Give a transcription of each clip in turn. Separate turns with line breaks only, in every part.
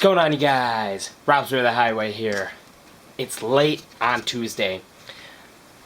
going on, you guys? Rob's Rid of the Highway here. It's late on Tuesday.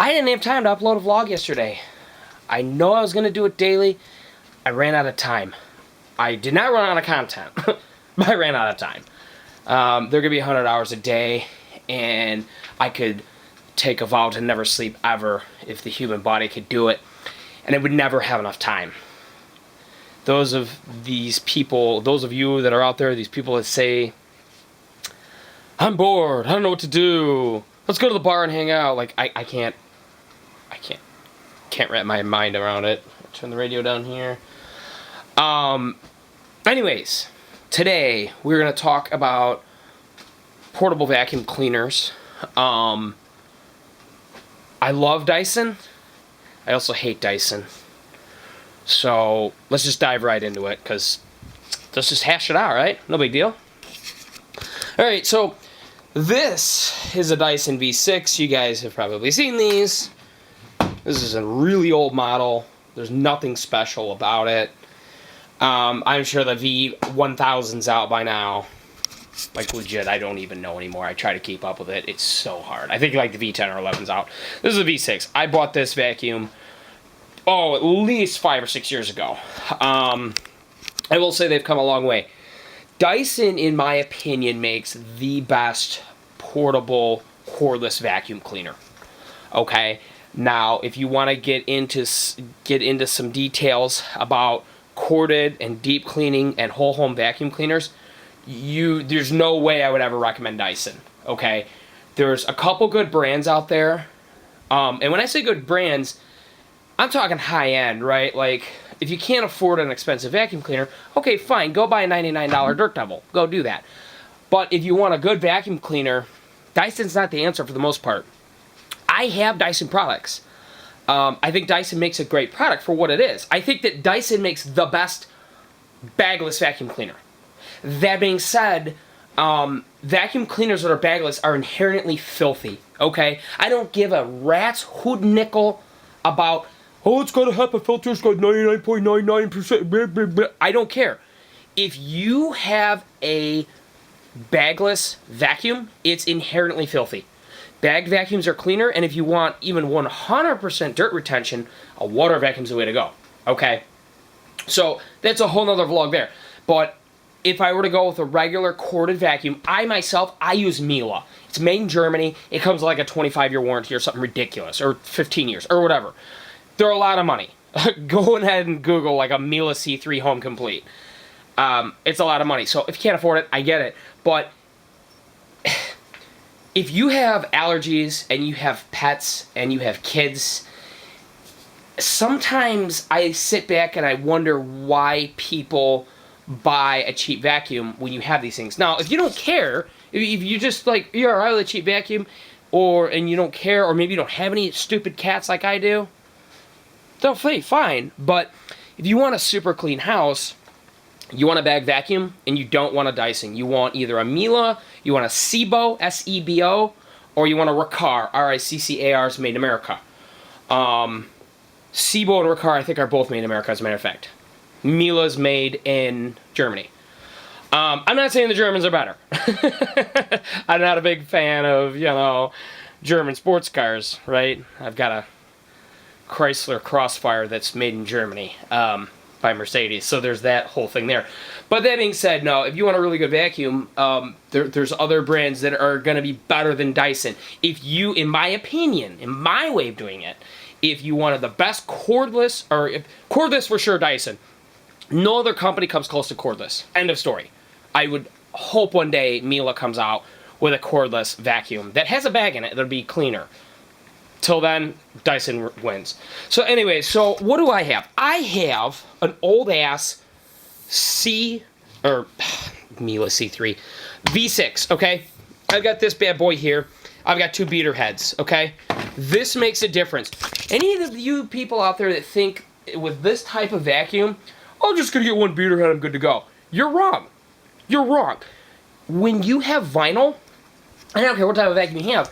I didn't have time to upload a vlog yesterday. I know I was going to do it daily. I ran out of time. I did not run out of content, but I ran out of time. They're going to be 100 hours a day, and I could take a vow to never sleep ever if the human body could do it, and it would never have enough time. Those of you that are out there, these people that say, I'm bored, I don't know what to do, let's go to the bar and hang out. Like, I can't wrap my mind around it. Turn the radio down here. Anyways, today we're going to talk about portable vacuum cleaners. I love Dyson. I also hate Dyson. So let's just dive right into it, because let's just hash it out, right? No big deal. Alright, so this is a Dyson V6. You guys have probably seen these. This is a really old model. There's nothing special about it. I'm sure the V1000's out by now. Like, legit, I don't even know anymore. I try to keep up with it. It's so hard. I think like the V10 or 11's out. This is a V6. I bought this vacuum, at least 5 or 6 years ago. I will say they've come a long way. Dyson, in my opinion, makes the best portable cordless vacuum cleaner. Okay? Now, if you want to get into some details about corded and deep cleaning and whole home vacuum cleaners, there's no way I would ever recommend Dyson. Okay? There's a couple good brands out there. And when I say good brands, I'm talking high-end, right? Like, if you can't afford an expensive vacuum cleaner, okay, fine, go buy a $99 Dirt Devil. Go do that. But if you want a good vacuum cleaner, Dyson's not the answer for the most part. I have Dyson products. I think Dyson makes a great product for what it is. I think that Dyson makes the best bagless vacuum cleaner. That being said, vacuum cleaners that are bagless are inherently filthy, okay? I don't give a rat's hood nickel about, oh, it's got a HEPA filter, it's got 99.99%, I don't care. If you have a bagless vacuum, it's inherently filthy. Bagged vacuums are cleaner, and if you want even 100% dirt retention, a water vacuum's the way to go, okay? So, that's a whole nother vlog there. But if I were to go with a regular corded vacuum, I use Miele. It's made in Germany. It comes with like a 25-year warranty or something ridiculous, or 15 years, or whatever. They're a lot of money. Go ahead and Google like a Miele C3 Home Complete. It's a lot of money. So if you can't afford it, I get it. But if you have allergies and you have pets and you have kids, sometimes I sit back and I wonder why people buy a cheap vacuum when you have these things. Now, if you don't care, if you just like, you're alright with a cheap vacuum, and you don't care, or maybe you don't have any stupid cats like I do, they'll fine. But if you want a super clean house, you want a bag vacuum, and you don't want a Dyson. You want either a Miele, you want a Sebo, S-E-B-O, or you want a Riccar, R-I-C-C-A-R, is made in America. Sebo and Riccar, I think, are both made in America, as a matter of fact. Miele is made in Germany. I'm not saying the Germans are better. I'm not a big fan of, German sports cars, right? I've got a Chrysler Crossfire that's made in Germany by Mercedes, so there's that whole thing there. But that being said, no, if you want a really good vacuum, there's other brands that are going to be better than Dyson. If you, in my opinion, in my way of doing it, if you wanted the best cordless, cordless for sure, Dyson. No other company comes close to cordless. End of story. I would hope one day Miele comes out with a cordless vacuum that has a bag in it that'll be cleaner. Till then, Dyson wins. So anyway, so what do I have? I have an old-ass Miele C3 V6, okay? I've got this bad boy here. I've got 2 beater heads, okay? This makes a difference. Any of you people out there that think with this type of vacuum, I'm just going to get 1 beater head, I'm good to go. You're wrong. You're wrong. When you have vinyl, I don't care what type of vacuum you have,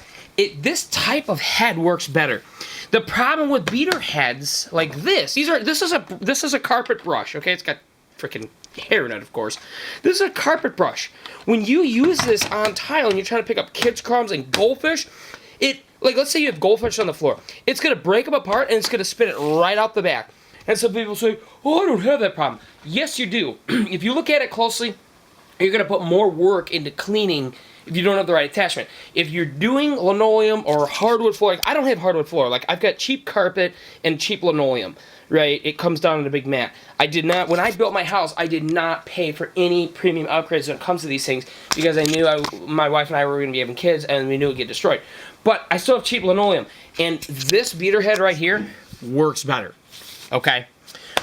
this type of head works better. The problem with beater heads like this is a carpet brush, okay? It's got freaking hair in it, of course. This is a carpet brush. When you use this on tile and you're trying to pick up kids' crumbs and goldfish, like, let's say you have goldfish on the floor. It's going to break them apart, and it's going to spit it right out the back. And some people say, oh, I don't have that problem. Yes, you do. If you look at it closely, you're going to put more work into cleaning if you don't have the right attachment. If you're doing linoleum or hardwood floor, like I don't have hardwood floor. Like, I've got cheap carpet and cheap linoleum, right? It comes down in a big mat. When I built my house, I did not pay for any premium upgrades when it comes to these things because I knew my wife and I were going to be having kids, and we knew it would get destroyed. But I still have cheap linoleum, and this beater head right here works better, okay?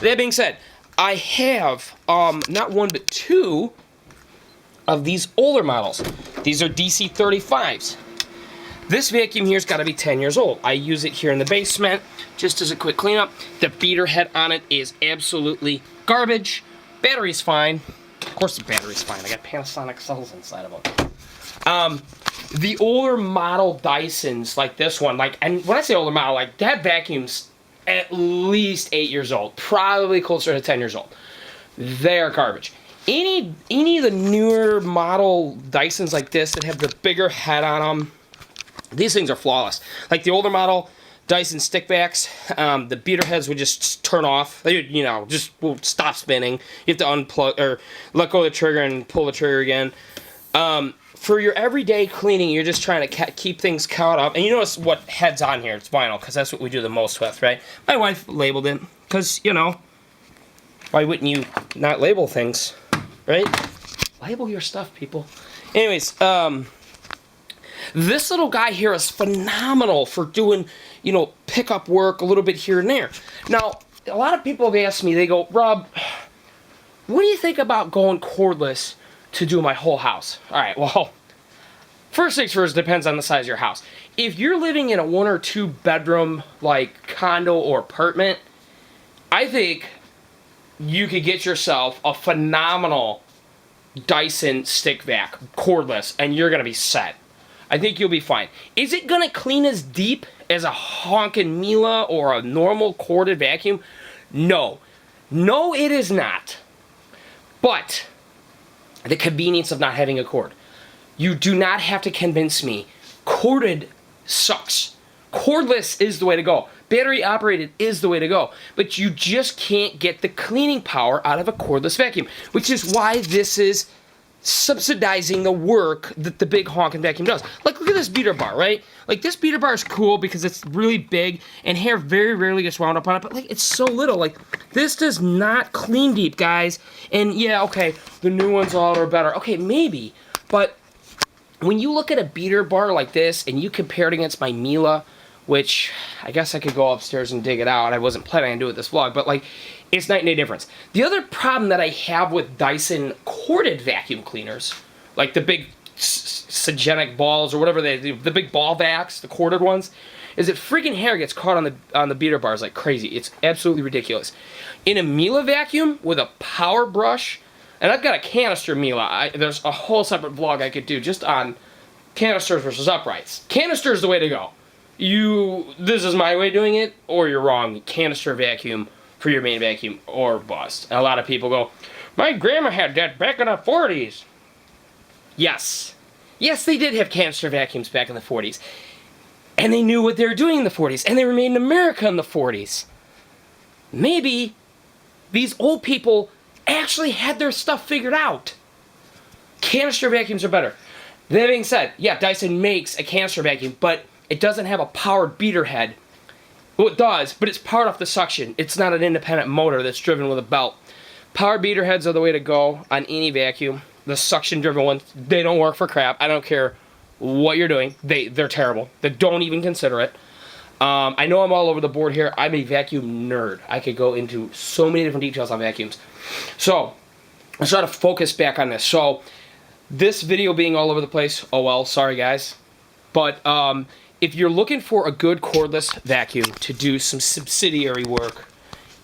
That being said, I have not one but two of these older models. These are DC35s. This vacuum here's got to be 10 years old. I use it here in the basement just as a quick cleanup. The beater head on it is absolutely garbage. Battery's fine. Of course the battery's fine. I got Panasonic cells inside of them. The older model Dysons, like this one, and when I say older model, like that vacuum's at least 8 years old, probably closer to 10 years old. They're garbage. Any of the newer model Dysons like this that have the bigger head on them, these things are flawless. Like the older model Dyson stick vacs, the beater heads would just turn off. They, just will stop spinning. You have to unplug or let go of the trigger and pull the trigger again. For your everyday cleaning, you're just trying to keep things caught up. And you notice what head's on here. It's vinyl, because that's what we do the most with, right? My wife labeled it, because, why wouldn't you not label things, right? Label your stuff, people. Anyways, this little guy here is phenomenal for doing, pickup work a little bit here and there. Now, a lot of people have asked me, they go, Rob, what do you think about going cordless to do my whole house? All right, well, first things first, depends on the size of your house. If you're living in a 1 or 2 bedroom, like, condo or apartment, I think you could get yourself a phenomenal Dyson stick vac, cordless, and you're going to be set. I think you'll be fine. Is it going to clean as deep as a honkin' Miele or a normal corded vacuum? No. No, it is not. But the convenience of not having a cord. You do not have to convince me. Corded sucks. Cordless is the way to go. Battery operated is the way to go. But you just can't get the cleaning power out of a cordless vacuum, which is why this is subsidizing the work that the big honkin' vacuum does. Like, look at this beater bar, right? Like, this beater bar is cool because it's really big and hair very rarely gets wound up on it, but, like, it's so little. Like, this does not clean deep, guys. And, yeah, okay, the new ones all are better. Okay, maybe, but when you look at a beater bar like this and you compare it against my Miele, which I guess I could go upstairs and dig it out. I wasn't planning on doing this vlog, but, like, it's night and day difference. The other problem that I have with Dyson corded vacuum cleaners, like the big Sagenic balls or whatever the big ball vacs, the corded ones, is that freaking hair gets caught on the beater bars like crazy. It's absolutely ridiculous. In a Miele vacuum with a power brush, and I've got a canister Miele. There's a whole separate vlog I could do just on canisters versus uprights. Canister is the way to go. This is my way of doing it, or you're wrong. Canister vacuum for your main vacuum, or bust. And a lot of people go, my grandma had that back in the 40s. Yes. Yes, they did have canister vacuums back in the 40s. And they knew what they were doing in the 40s. And they were made in America in the 40s. Maybe these old people actually had their stuff figured out. Canister vacuums are better. That being said, yeah, Dyson makes a canister vacuum, but it doesn't have a powered beater head. Well, it does, but it's powered off the suction. It's not an independent motor that's driven with a belt. Power beater heads are the way to go on any vacuum. The suction-driven ones, they don't work for crap. I don't care what you're doing. They're terrible. They don't even consider it. I know I'm all over the board here. I'm a vacuum nerd. I could go into so many different details on vacuums. So, let's try to focus back on this. So, this video being all over the place, oh well, sorry guys. But, if you're looking for a good cordless vacuum to do some subsidiary work,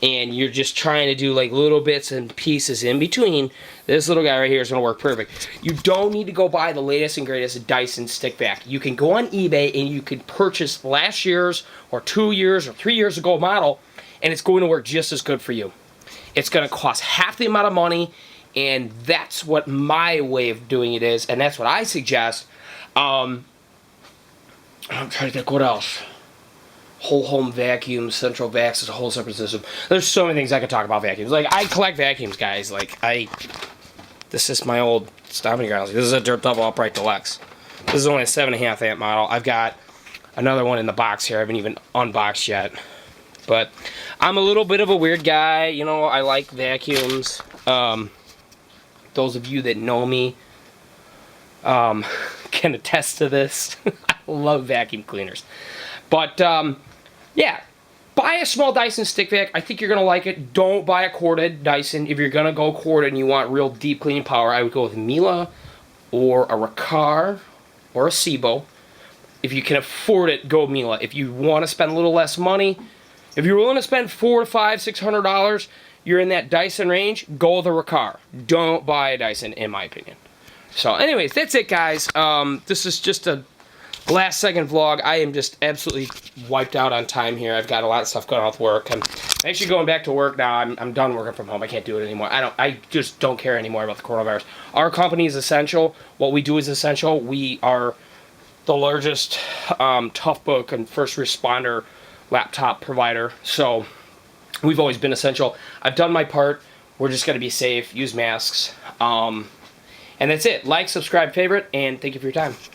and you're just trying to do like little bits and pieces in between, this little guy right here is going to work perfect. You don't need to go buy the latest and greatest Dyson stick vac. You can go on eBay and you can purchase last year's or 2 years or 3 years ago model, and it's going to work just as good for you. It's going to cost half the amount of money, and that's what my way of doing it is, and that's what I suggest. I'm trying to think what else. Whole home vacuums, central vacs is a whole separate system. There's so many things I could talk about vacuums. Like, I collect vacuums, guys. Like, this is my old stomping grounds. This is a Dirt Double Upright Deluxe. This is only a 7.5 amp model. I've got another one in the box here. I haven't even unboxed yet. But I'm a little bit of a weird guy. You know, I like vacuums. Those of you that know me can attest to this. I love vacuum cleaners. But, yeah, buy a small Dyson stick vac. I think you're going to like it. Don't buy a corded Dyson. If you're going to go corded and you want real deep cleaning power, I would go with Miele or a Riccar or a Sebo. If you can afford it, go Miele. If you want to spend a little less money, if you're willing to spend $400, $500, $600, you're in that Dyson range, go with a Riccar. Don't buy a Dyson, in my opinion. So, anyways, that's it, guys. This is just a last second vlog. I am just absolutely wiped out on time here. I've got a lot of stuff going on with work. I'm actually going back to work now. I'm done working from home. I can't do it anymore. I just don't care anymore about the coronavirus. Our company is essential. What we do is essential. We are the largest tough book and first responder laptop provider. So we've always been essential. I've done my part. We're just going to be safe, use masks. And that's it. Like, subscribe, favorite, and thank you for your time.